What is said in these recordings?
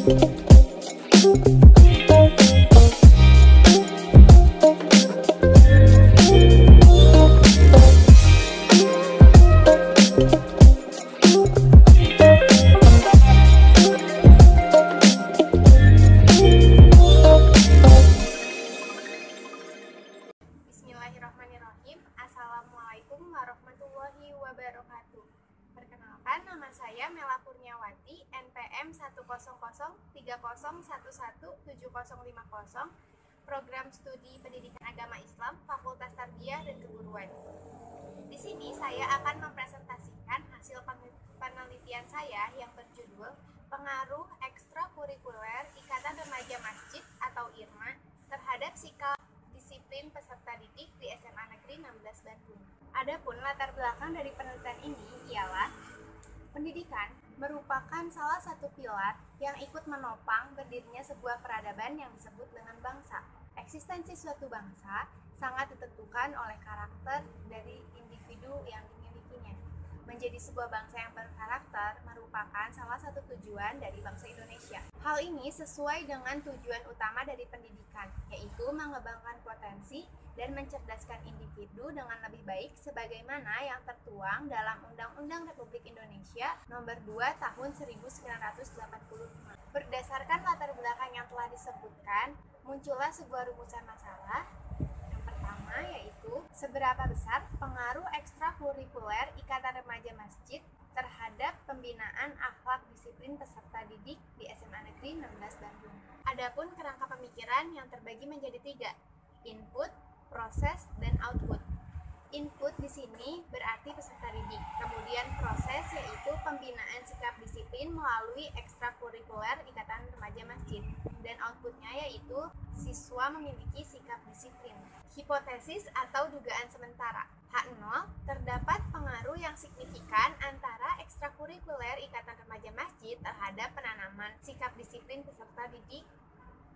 Bismillahirrahmanirrahim. Assalamualaikum warahmatullahi wabarakatuh. Perkenalkan, nama saya Mela Kurniawati, NPM 1003030117050, Program Studi Pendidikan Agama Islam, Fakultas Tarbiyah dan Keguruan. Di sini saya akan mempresentasikan hasil penelitian saya yang berjudul Pengaruh Ekstrakurikuler Ikatan Remaja Masjid atau IRMA terhadap sikap disiplin peserta didik di SMA Negeri 16 Bandung. Adapun latar belakang dari penelitian ini ialah pendidikan merupakan salah satu pilar yang ikut menopang berdirinya sebuah peradaban yang disebut dengan bangsa. Eksistensi suatu bangsa sangat ditentukan oleh karakter dari individu yang dimilikinya. Menjadi sebuah bangsa yang berkarakter merupakan salah satu tujuan dari bangsa Indonesia. Hal ini sesuai dengan tujuan utama dari pendidikan, yaitu mengembangkan potensi dan mencerdaskan individu dengan lebih baik sebagaimana yang tertuang dalam Undang-Undang Republik Indonesia Nomor 2 Tahun 1945. Berdasarkan latar belakang yang telah disebutkan, muncullah sebuah rumusan masalah. Pertama yaitu seberapa besar pengaruh ekstrakurikuler Ikatan Remaja Masjid terhadap pembinaan akhlak disiplin peserta didik di SMA Negeri 16 Bandung. Adapun kerangka pemikiran yang terbagi menjadi 3, input, proses, dan output. Input di sini berarti peserta didik, kemudian proses yaitu pembinaan sikap disiplin melalui ekstrakurikuler Ikatan Remaja Masjid, dan outputnya yaitu siswa memiliki sikap disiplin. Hipotesis atau dugaan sementara. H0, terdapat pengaruh yang signifikan antara ekstrakurikuler Ikatan Remaja Masjid terhadap penanaman sikap disiplin peserta didik.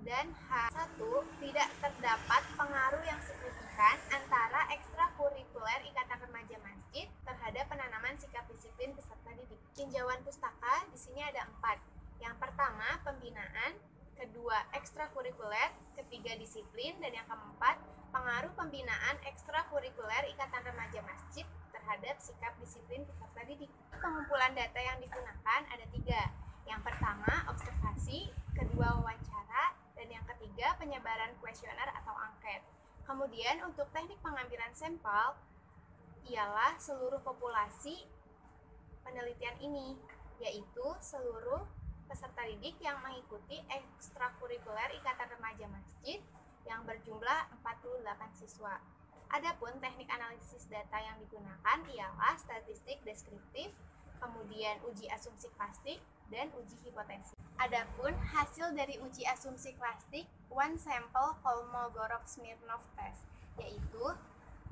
Dan H1, tidak terdapat pengaruh yang signifikan antara ekstrakurikuler Ikatan Remaja Masjid terhadap penanaman sikap disiplin peserta didik. Tinjauan pustaka di sini ada 4. Yang pertama, pembinaan, kedua, ekstrakurikuler, ketiga, disiplin, dan yang keempat, pengaruh pembinaan ekstrakurikuler Ikatan Remaja Masjid terhadap sikap disiplin peserta didik. Pengumpulan data yang digunakan ada 3. Yang pertama, observasi, kedua, wawancara, dan yang ketiga, penyebaran kuesioner atau angket. Kemudian untuk teknik pengambilan sampel ialah seluruh populasi penelitian ini, yaitu seluruh peserta didik yang mengikuti ekstrakurikuler Ikatan Remaja Masjid yang berjumlah 48 siswa. Adapun teknik analisis data yang digunakan ialah statistik deskriptif, kemudian uji asumsi klasik, dan uji hipotesis. Adapun hasil dari uji asumsi klasik one sample Kolmogorov-Smirnov test, yaitu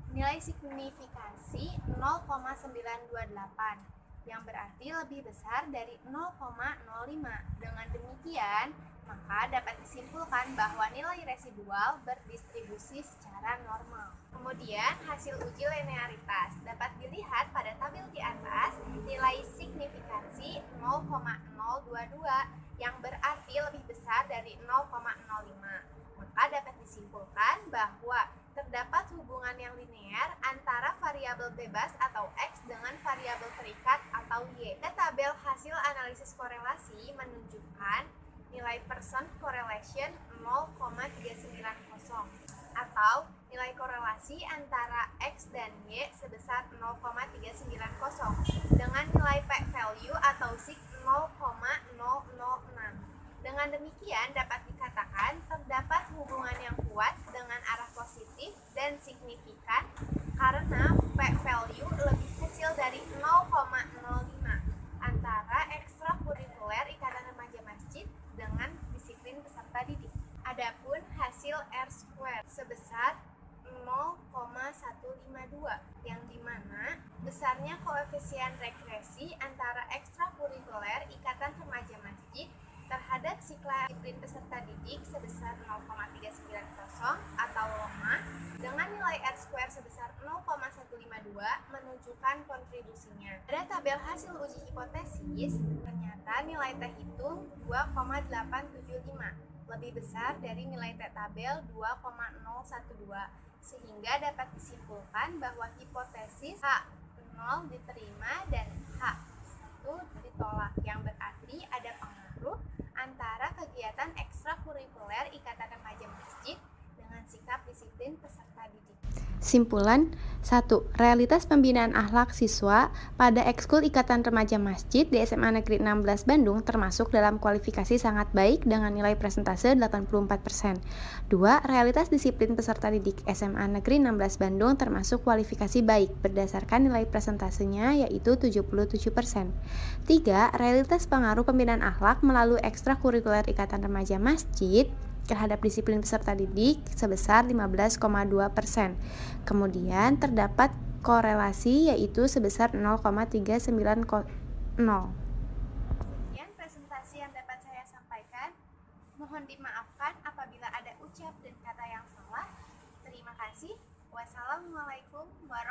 nilai signifikansi 0,928 yang berarti lebih besar dari 0,05. Dengan demikian, maka dapat disimpulkan bahwa nilai residual berdistribusi secara normal. Kemudian, hasil uji linearitas dapat dilihat pada tabel di atas. Nilai signifikansi 0,022 yang berarti lebih besar dari 0,05. Maka dapat disimpulkan bahwa terdapat hubungan yang linear antara variabel bebas atau X dengan variabel terikat atau Y. Tabel hasil analisis korelasi menunjukkan nilai percent correlation 0,390 atau nilai korelasi antara X dan Y sebesar 0,390 dengan nilai p-value atau sig 0,006. Dengan demikian dapat dikatakan terdapat hubungan yang kuat dengan arah positif dan signifikan karena p-value lebih kecil dari 0,05 antara ekstrakurikuler Ikatan Remaja Masjid dengan disiplin peserta didik. Adapun hasil R-square sebesar 0,152 yang dimana besarnya koefisien regresi antara ekstrakurikuler Ikatan Remaja Masjid terhadap sikla disiplin peserta didik sebesar 0,390 atau LOMA dengan nilai R-square sebesar 0,152 menunjukkan kontribusinya. Pada tabel hasil uji hipotesis, ternyata nilai T hitung 2,875, lebih besar dari nilai T tabel 2,012, sehingga dapat disimpulkan bahwa hipotesis H0 diterima dan H1 ditolak, yang berarti ada pengaruh antara kegiatan ekstrakurikuler Ikatan Remaja Masjid dengan sikap disiplin peserta didik. Simpulan 1. Realitas pembinaan akhlak siswa pada Ekskul Ikatan Remaja Masjid di SMA Negeri 16 Bandung termasuk dalam kualifikasi sangat baik dengan nilai presentase 84%. 2. Realitas disiplin peserta didik SMA Negeri 16 Bandung termasuk kualifikasi baik berdasarkan nilai presentasenya yaitu 77%. 3. Realitas pengaruh pembinaan akhlak melalui ekstrakurikuler Ikatan Remaja Masjid terhadap disiplin peserta didik sebesar 15,2%. Kemudian terdapat korelasi yaitu sebesar 0,390. Sekian presentasi yang dapat saya sampaikan. Mohon dimaafkan apabila ada ucap dan kata yang salah. Terima kasih. Wassalamualaikum warahmatullahi wabarakatuh.